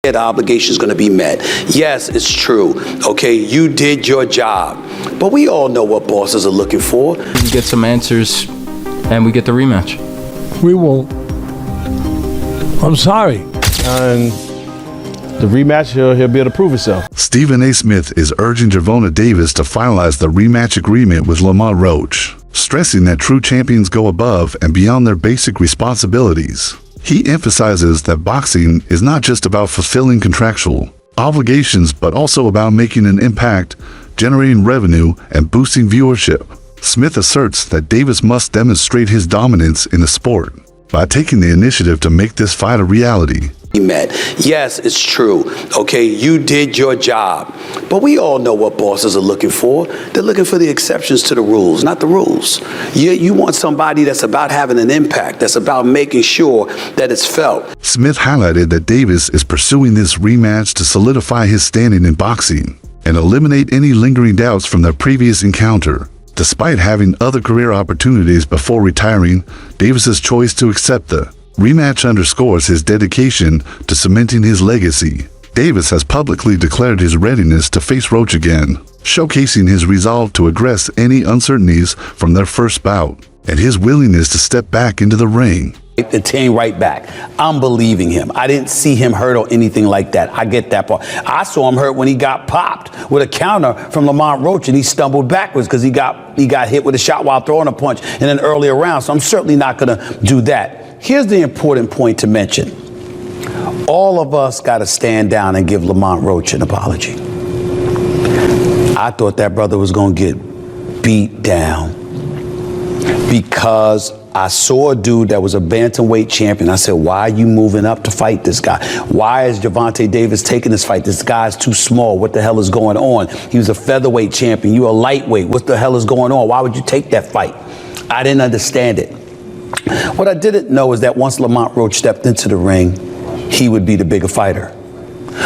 The obligation is going to be met. Yes, it's true. Okay, you did your job. But we all know what bosses are looking for. We get some answers, and we get the rematch. We won't. I'm sorry. And the rematch, he'll be able to prove himself. Stephen A. Smith is urging Gervonta Davis to finalize the rematch agreement with Lamont Rematch, stressing that true champions go above and beyond their basic responsibilities. He emphasizes that boxing is not just about fulfilling contractual obligations, but also about making an impact, generating revenue, and boosting viewership. Smith asserts that Davis must demonstrate his dominance in the sport by taking the initiative to make this fight a reality. Met. Yes, it's true. Okay, you did your job. But we all know what bosses are looking for. They're looking for the exceptions to the rules, not the rules. You want somebody that's about having an impact, that's about making sure that it's felt. Smith highlighted that Davis is pursuing this rematch to solidify his standing in boxing and eliminate any lingering doubts from their previous encounter. Despite having other career opportunities before retiring, Davis's choice to accept the rematch underscores his dedication to cementing his legacy. Davis has publicly declared his readiness to face Roach again, showcasing his resolve to address any uncertainties from their first bout and his willingness to step back into the ring. The team right back. I'm believing him. I didn't see him hurt or anything like that. I get that part. I saw him hurt when he got popped with a counter from Lamont Rematch and he stumbled backwards because he got hit with a shot while throwing a punch in an earlier round. So I'm certainly not going to do that. Here's the important point to mention. All of us got to stand down and give Lamont Rematch an apology. I thought that brother was going to get beat down because I saw a dude that was a bantamweight champion. I said, why are you moving up to fight this guy? Why is Gervonta Davis taking this fight? This guy's too small. What the hell is going on? He was a featherweight champion. You a lightweight. What the hell is going on? Why would you take that fight? I didn't understand it. What I didn't know is that once Lamont Rematch stepped into the ring, he would be the bigger fighter.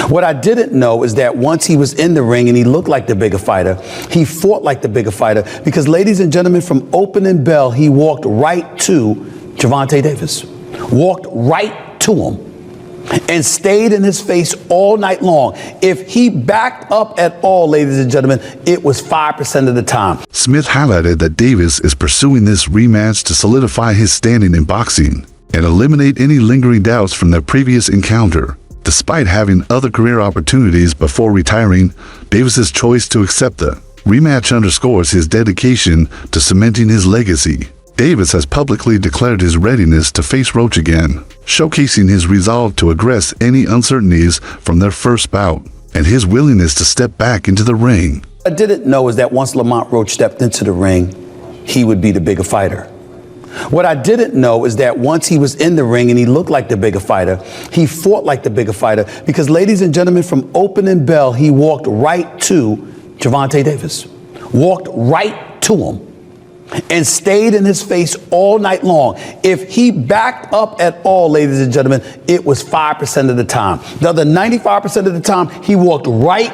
What I didn't know is that once he was in the ring and he looked like the bigger fighter, he fought like the bigger fighter because, ladies and gentlemen, from opening bell, he walked right to Gervonta Davis, walked right to him and stayed in his face all night long. If he backed up at all, ladies and gentlemen, it was 5% of the time. Smith highlighted that Davis is pursuing this rematch to solidify his standing in boxing and eliminate any lingering doubts from their previous encounter. Despite having other career opportunities before retiring, Davis's choice to accept the rematch underscores his dedication to cementing his legacy. Davis has publicly declared his readiness to face Roach again, showcasing his resolve to address any uncertainties from their first bout and his willingness to step back into the ring. What I didn't know is that once Lamont Rematch stepped into the ring, he would be the bigger fighter. What I didn't know is that once he was in the ring and he looked like the bigger fighter, he fought like the bigger fighter because, ladies and gentlemen, from opening bell, he walked right to Gervonta Davis, walked right to him and stayed in his face all night long. If he backed up at all, ladies and gentlemen, it was 5% of the time. The other 95% of the time, he walked right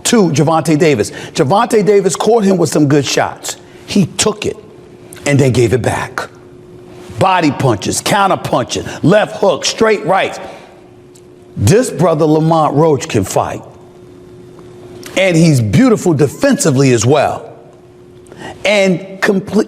to Gervonta Davis. Gervonta Davis caught him with some good shots. He took it and then gave it back. Body punches, counter punching, left hook, straight rights. This brother Lamont Rematch can fight. And he's beautiful defensively as well. And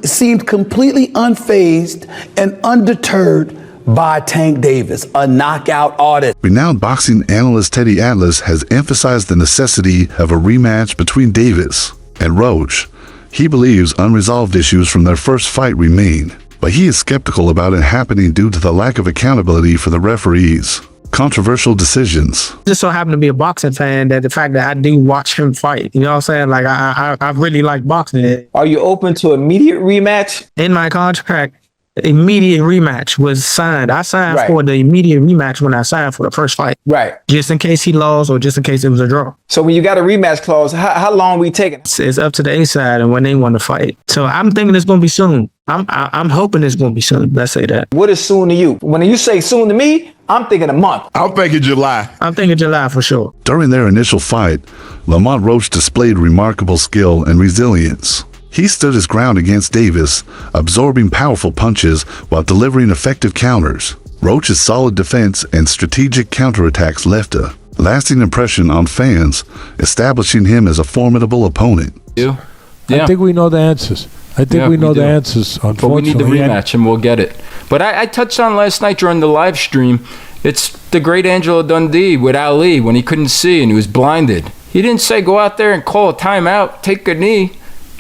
seemed completely unfazed and undeterred by Tank Davis, a knockout artist. Renowned boxing analyst Teddy Atlas has emphasized the necessity of a rematch between Davis and Roach. He believes unresolved issues from their first fight remain, but he is skeptical about it happening due to the lack of accountability for the referees. Controversial decisions. Just so happen to be a boxing fan that the fact that I do watch him fight, you know what I'm saying? Like I really like boxing. Are you open to immediate rematch? In my contract, immediate rematch was signed. I signed for the immediate rematch when I signed for the first fight. Right. Just in case he lost or just in case it was a draw. So when you got a rematch clause, how long we taking? It's up to the A side and when they want to fight. So I'm thinking it's going to be soon. I'm hoping it's going to be soon. Let's say that. What is soon to you? When you say soon to me, I'm thinking a month. I'm thinking July. I'm thinking July for sure. During their initial fight, Lamont Rematch displayed remarkable skill and resilience. He stood his ground against Davis, absorbing powerful punches while delivering effective counters. Rematch's solid defense and strategic counterattacks left a lasting impression on fans, establishing him as a formidable opponent. Yeah. I think we know the answers. I think we know the answers, unfortunately. But we need the rematch, and we'll get it. But I touched on last night during the live stream, it's the great Angelo Dundee with Ali when he couldn't see and he was blinded. He didn't say go out there and call a timeout, take a knee.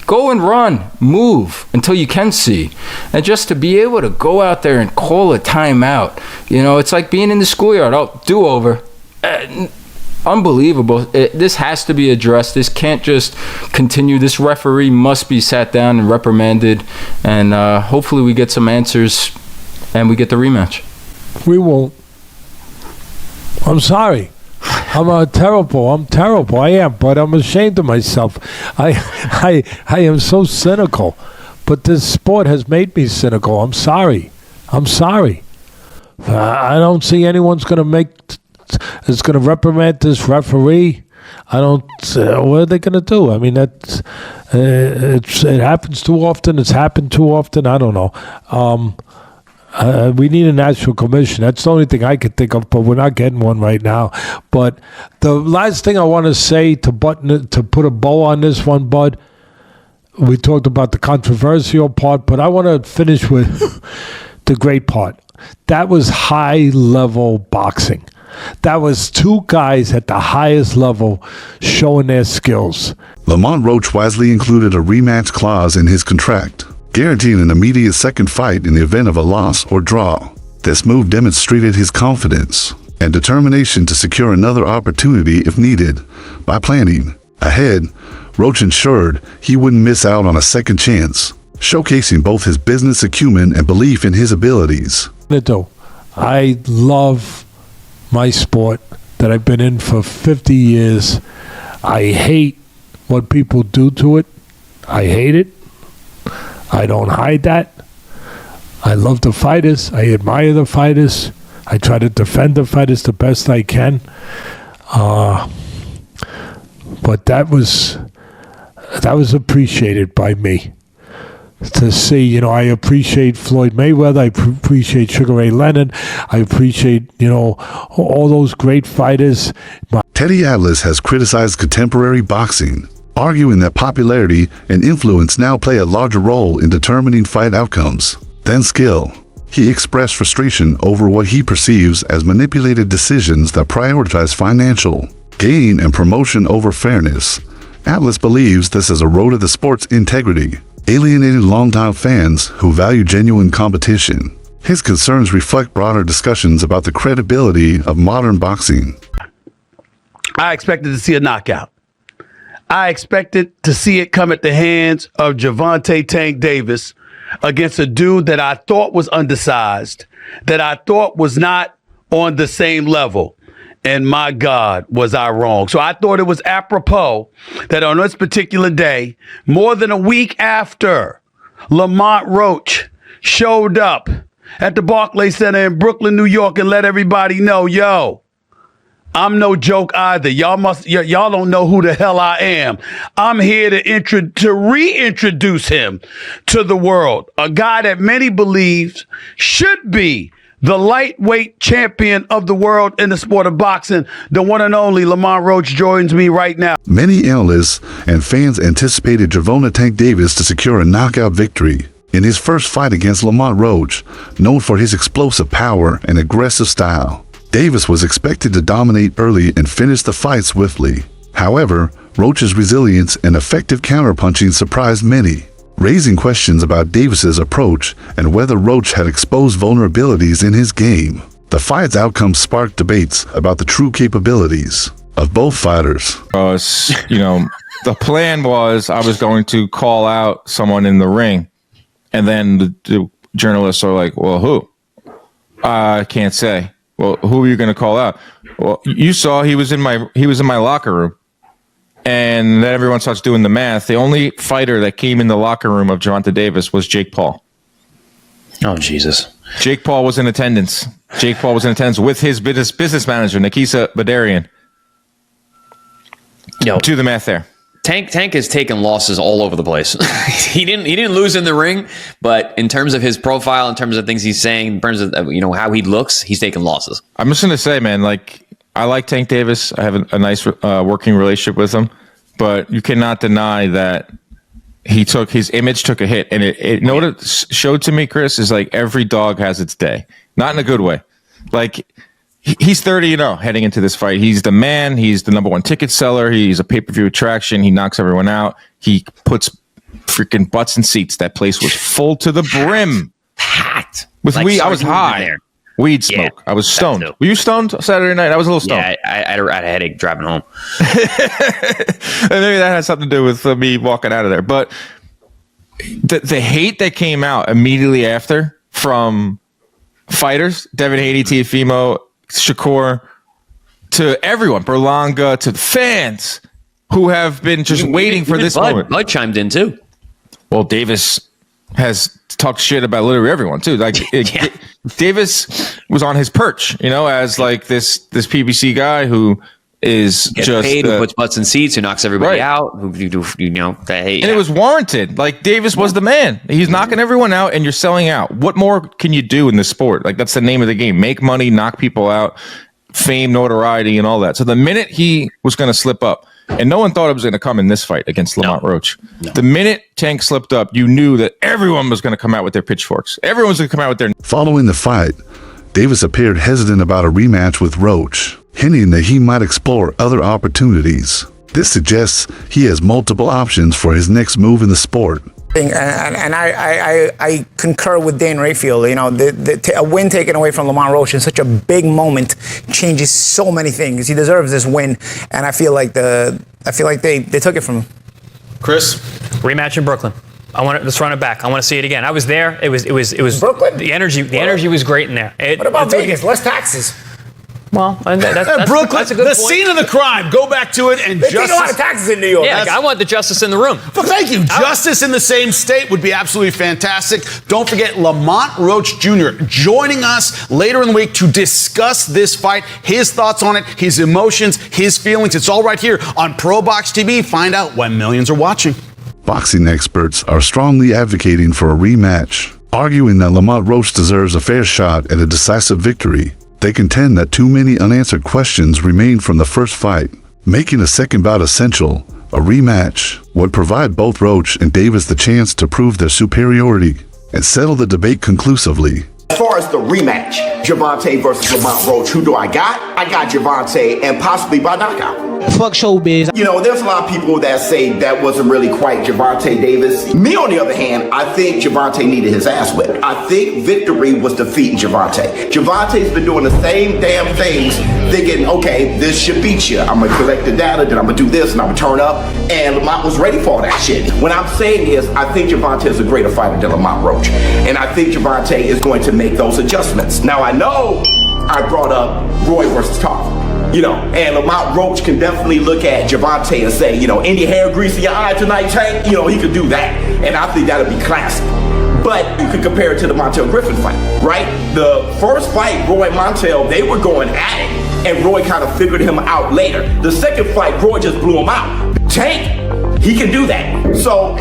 Go and run, move until you can see. And just to be able to go out there and call a timeout, it's like being in the schoolyard. Oh, do-over. Unbelievable. This has to be addressed. This can't just continue. This referee must be sat down and reprimanded. And hopefully we get some answers and we get the rematch. We won't. I'm sorry. I'm terrible. I am, but I'm ashamed of myself. I am so cynical. But this sport has made me cynical. I'm sorry. I don't see anyone's going to reprimand this referee. I don't. What are they going to do? I mean, it happens too often. It's happened too often. I don't know. We need a national commission. That's the only thing I could think of, but we're not getting one right now. But the last thing I want to say to put a bow on this one, Bud, we talked about the controversial part, but I want to finish with the great part. That was high-level boxing. That was two guys at the highest level showing their skills. Lamont Roach wisely included a rematch clause in his contract, guaranteeing an immediate second fight in the event of a loss or draw. This move demonstrated his confidence and determination to secure another opportunity if needed. By planning ahead, Roach ensured he wouldn't miss out on a second chance, showcasing both his business acumen and belief in his abilities. I love my sport that I've been in for 50 years. I hate what people do to it. I hate it. I don't hide that. I love the fighters. I admire the fighters. I try to defend the fighters the best I can. But that was appreciated by me. To see, I appreciate Floyd Mayweather. I appreciate Sugar Ray Leonard. I appreciate, all those great fighters. Teddy Atlas has criticized contemporary boxing, arguing that popularity and influence now play a larger role in determining fight outcomes than skill. He expressed frustration over what he perceives as manipulated decisions that prioritize financial gain and promotion over fairness. Atlas believes this has eroded the sport's integrity, alienating longtime fans who value genuine competition. His concerns reflect broader discussions about the credibility of modern boxing. I expected to see a knockout. I expected to see it come at the hands of Gervonta Tank Davis against a dude that I thought was undersized, that I thought was not on the same level. And my God, was I wrong. So I thought it was apropos that on this particular day, more than a week after Lamont Roach showed up at the Barclays Center in Brooklyn, New York, and let everybody know, yo, I'm no joke either. Y'all don't know who the hell I am. I'm here to reintroduce him to the world. A guy that many believe should be the lightweight champion of the world in the sport of boxing, the one and only Lamont Roach joins me right now. Many analysts and fans anticipated Gervonta Tank Davis to secure a knockout victory in his first fight against Lamont Roach, known for his explosive power and aggressive style. Davis was expected to dominate early and finish the fight swiftly. However, Roach's resilience and effective counterpunching surprised many, raising questions about Davis's approach and whether Roach had exposed vulnerabilities in his game. The fight's outcome sparked debates about the true capabilities of both fighters. The plan was I was going to call out someone in the ring, and then the journalists are like, well, who? I can't say. Well, who are you going to call out? Well, you saw he was in my locker room. And then everyone starts doing the math. The only fighter that came in the locker room of Gervonta Davis was Jake Paul. Oh, Jesus. Jake Paul was in attendance. Jake Paul was in attendance with his business manager, Nikisa Badarian. Do the math there. Tank has taken losses all over the place. He didn't lose in the ring, but in terms of his profile, in terms of things he's saying, in terms of how he looks, he's taken losses. I'm just going to say, man, I like Tank Davis. I have a nice working relationship with him, but you cannot deny that his image took a hit. And you know what it showed to me, Chris, is like every dog has its day. Not in a good way. Like, he's 30-0 heading into this fight. He's the man. He's the number one ticket seller. He's a pay-per-view attraction. He knocks everyone out. He puts freaking butts in seats. That place was full to the brim. Packed. With like weed. I was high. there. Weed smoke. Yeah, I was stoned. too. Were you stoned Saturday night? I was a little stoned. Yeah, I had a headache driving home. And maybe that has something to do with me walking out of there. But the hate that came out immediately after from fighters, Devin Haney, Teofimo, Shakur, to everyone, Berlanga, to the fans who have been just waiting for this moment. Bud chimed in too. Well, Davis has talked shit about literally everyone too. Like Davis was on his perch, as like this PBC guy who is Gets just paid, who puts butts in seats, who knocks everybody out, who and it was warranted. Like Davis was the man. He's knocking everyone out, and you're selling out. What more can you do in this sport? Like that's the name of the game: make money, knock people out, fame, notoriety, and all that. So the minute he was going to slip up, and no one thought it was going to come in this fight against Lamont Roach. No. The minute Tank slipped up, you knew that everyone was going to come out with their pitchforks. Everyone was going to come out with their. Following the fight, Davis appeared hesitant about a rematch with Roach, hinting that he might explore other opportunities. This suggests he has multiple options for his next move in the sport. And I concur with Dan Rayfield. A win taken away from Lamont Roach in such a big moment changes so many things. He deserves this win, and I feel like they took it from him. Chris, rematch in Brooklyn. Let's run it back. I want to see it again. I was there. It was Brooklyn. The energy was great in there. What about Vegas? Less taxes. Well, that's Brooklyn, that's a good the point. scene of the crime. Go back to it and They take a lot of taxes in New York. Yeah, I want the justice in the room. Well, thank you. Justice in the same state would be absolutely fantastic. Don't forget Lamont Roach Jr. joining us later in the week to discuss this fight, his thoughts on it, his emotions, his feelings. It's all right here on Pro Box TV. Find out when millions are watching. Boxing experts are strongly advocating for a rematch, arguing that Lamont Roach deserves a fair shot at a decisive victory. They contend that too many unanswered questions remain from the first fight, making a second bout essential. A rematch would provide both Roach and Davis the chance to prove their superiority and settle the debate conclusively. As far as the rematch, Gervonta versus Lamont Roach, who do I got? I got Gervonta, and possibly by knockout. Fuck showbiz. There's a lot of people that say that wasn't really quite Gervonta Davis. Me, on the other hand, I think Gervonta needed his ass whipped. I think victory was defeating Gervonta. Gervonta's been doing the same damn things, thinking, okay, this should beat you. I'm gonna collect the data, then I'm gonna do this, and I'm gonna turn up. And Lamont was ready for all that shit. What I'm saying is, I think Gervonta is a greater fighter than Lamont Roach. And I think Gervonta is going to make those adjustments. Now, I know I brought up Roy versus Tarver. And Lamont Roach can definitely look at Gervonta and say, any hair grease in your eye tonight, Tank? He could do that. And I think that'll be classic. But you could compare it to the Montel Griffin fight, right? The first fight, Roy and Montel, they were going at it, and Roy kind of figured him out later. The second fight, Roy just blew him out. Tank, he can do that. So,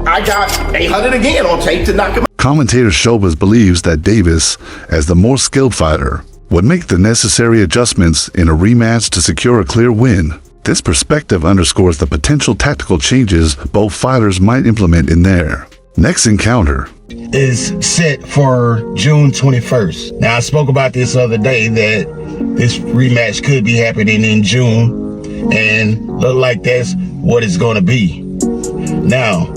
I got 800 again on Tank to knock him out. Commentator Showbiz believes that Davis, as the more skilled fighter, would make the necessary adjustments in a rematch to secure a clear win. This perspective underscores the potential tactical changes both fighters might implement in their next encounter. Is set for June 21st. Now, I spoke about this other day that this rematch could be happening in June, and look like that's what it's going to be. Now,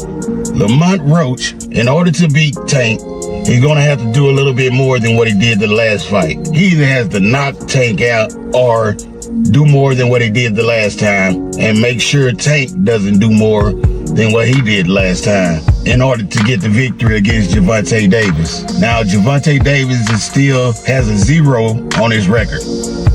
Lamont Roach, in order to beat Tank, he's going to have to do a little bit more than what he did the last fight. He either has to knock Tank out or do more than what he did the last time and make sure Tank doesn't do more than what he did last time in order to get the victory against Gervonta Davis. Now, Gervonta Davis still has a 0 on his record.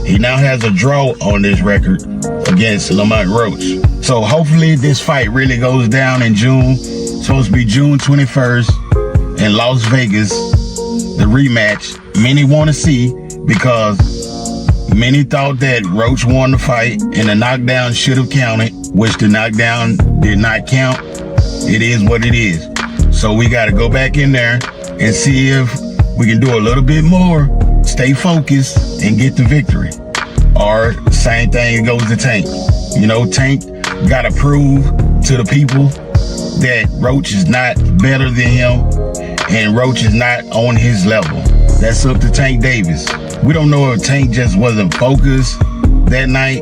He now has a draw on his record against Lamont Roach. So hopefully this fight really goes down in June. It's supposed to be June 21st. In Las Vegas, the rematch many want to see because many thought that Roach won the fight and the knockdown should have counted, which the knockdown did not count. It is what it is. So we got to go back in there and see if we can do a little bit more, stay focused, and get the victory. Or or same thing goes to Tank. You know, Tank got to prove to the people that Roach is not better than him and Roach is not on his level. That's up to Tank Davis. We don't know if Tank just wasn't focused that night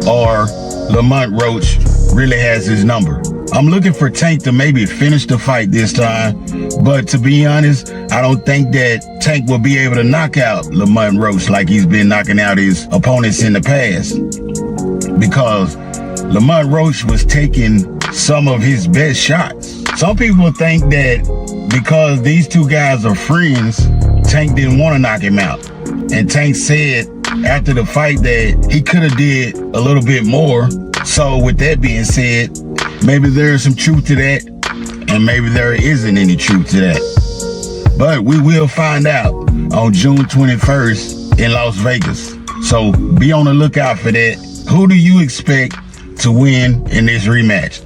or Lamont Roach really has his number. I'm looking for Tank to maybe finish the fight this time, but to be honest, I don't think that Tank will be able to knock out Lamont Roach like he's been knocking out his opponents in the past, because Lamont Roach was taking some of his best shots. Some people think that because these two guys are friends, Tank didn't want to knock him out. And Tank said after the fight that he could have did a little bit more. So with that being said, maybe there is some truth to that, and maybe there isn't any truth to that. But we will find out on June 21st in Las Vegas. So be on the lookout for that. Who do you expect to win in this rematch?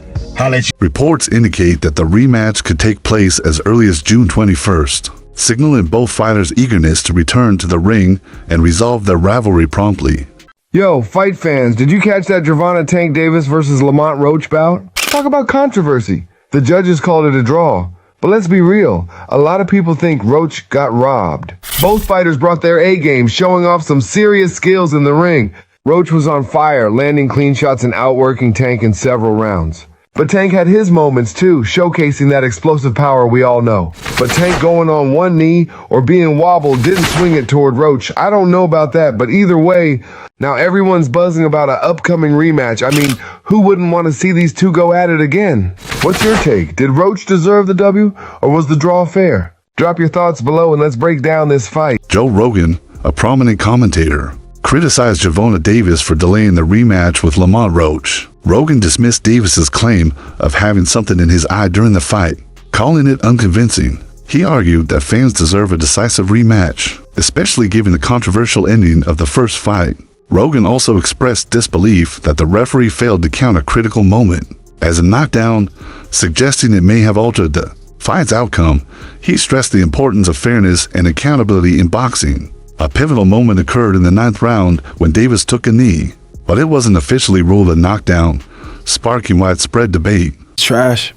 Reports indicate that the rematch could take place as early as June 21st, signaling both fighters' eagerness to return to the ring and resolve their rivalry promptly. Yo, fight fans, did you catch that Gervonta Tank Davis versus Lamont Roach bout? Talk about controversy. The judges called it a draw. But let's be real, a lot of people think Roach got robbed. Both fighters brought their A game, showing off some serious skills in the ring. Roach was on fire, landing clean shots and outworking Tank in several rounds. But Tank had his moments too, showcasing that explosive power we all know. But Tank going on one knee or being wobbled didn't swing it toward Roach. I don't know about that, but either way, now everyone's buzzing about an upcoming rematch. I mean, who wouldn't want to see these two go at it again? What's your take? Did Roach deserve the W, or was the draw fair? Drop your thoughts below and let's break down this fight. Joe Rogan, a prominent commentator, criticized Gervonta Davis for delaying the rematch with Lamont Roach. Rogan dismissed Davis's claim of having something in his eye during the fight, calling it unconvincing. He argued that fans deserve a decisive rematch, especially given the controversial ending of the first fight. Rogan also expressed disbelief that the referee failed to count a critical moment as a knockdown, suggesting it may have altered the fight's outcome. He stressed the importance of fairness and accountability in boxing. A pivotal moment occurred in the 9th round when Davis took a knee, but it wasn't officially ruled a knockdown, sparking widespread debate. Trash.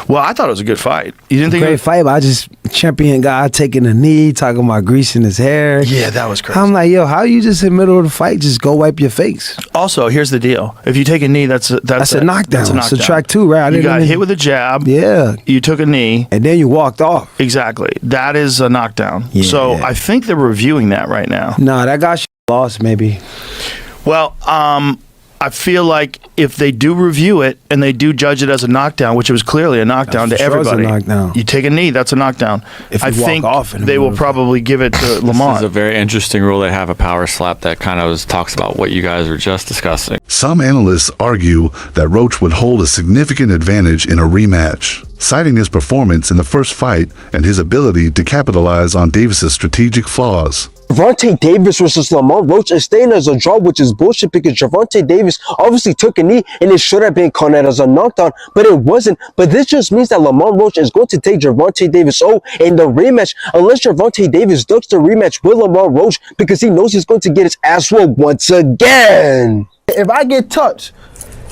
Well, I thought it was a good fight. You didn't think great fight, but I just champion guy taking a knee, talking about greasing his hair. Yeah, that was crazy. I'm like, yo, how you just in the middle of the fight just go wipe your face? Also, here's the deal: if you take a knee, that's a knockdown. That's a knockdown. Subtract 2, right? You got hit with a jab. Yeah. You took a knee, and then you walked off. Exactly. That is a knockdown. Yeah. So I think they're reviewing that right now. Nah, that guy lost maybe. Well, I feel like if they do review it and they do judge it as a knockdown, which it was clearly a knockdown to everybody, you take a knee, that's a knockdown. If I think they will probably give it to Lamont. This is a very interesting rule. They have a power slap that kind of talks about what you guys were just discussing. Some analysts argue that Roach would hold a significant advantage in a rematch, citing his performance in the first fight and his ability to capitalize on Davis's strategic flaws. Gervonta Davis versus Lamont Roach is staying as a draw, which is bullshit because Gervonta Davis obviously took a knee and it should have been counted as a knockdown, but it wasn't. But this just means that Lamont Roach is going to take Gervonta Davis in the rematch, unless Gervonta Davis ducks the rematch with Lamont Roach because he knows he's going to get his ass whooped once again. If I get touched,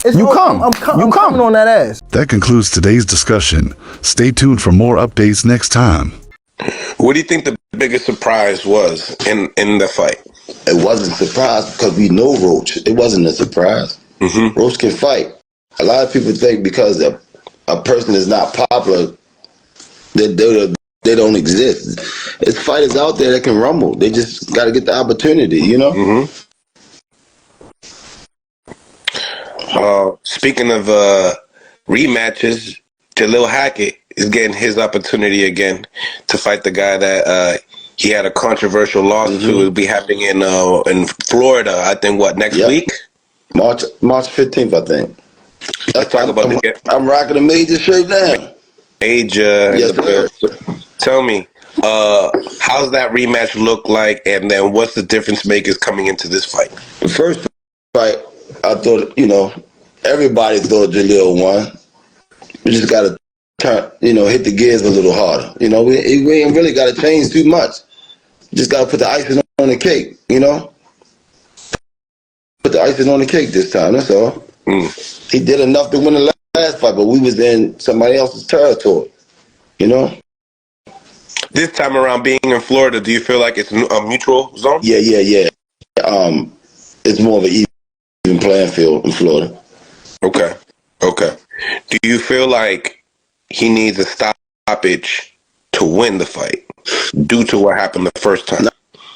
I'm coming on that ass. That concludes today's discussion. Stay tuned for more updates next time. What do you think the biggest surprise was in the fight? It wasn't a surprise because we know Roach. It wasn't a surprise. Roach can fight. A lot of people think because a person is not popular, that they don't exist. It's fighters out there that can rumble. They just got to get the opportunity, you know? Speaking of rematches, Jalil Hackett is getting his opportunity again to fight the guy that he had a controversial loss to. It'll be happening in Florida, I think, next week? March 15th, I think. Let's talk about I'm rocking a major shirt now. Major. Yes, sir. Tell me, how's that rematch look like, and then what's the difference makers coming into this fight? The first fight, I thought, everybody thought Jalil won. We just got to hit the gears a little harder. We ain't really got to change too much. Just got to put the icing on the cake, put the icing on the cake this time. That's all. He did enough to win the last fight, but we was in somebody else's territory. You know. This time around, being in Florida, do you feel like it's a mutual zone? Yeah. It's more of an even playing field in Florida. Okay. Do you feel like he needs a stoppage to win the fight due to what happened the first time?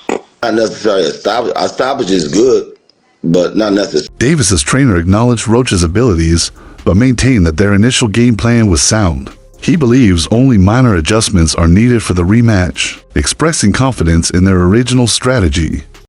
Not necessarily a stoppage is good, but not necessarily. Davis's trainer acknowledged Roach's abilities, but maintained that their initial game plan was sound. He believes only minor adjustments are needed for the rematch, expressing confidence in their original strategy.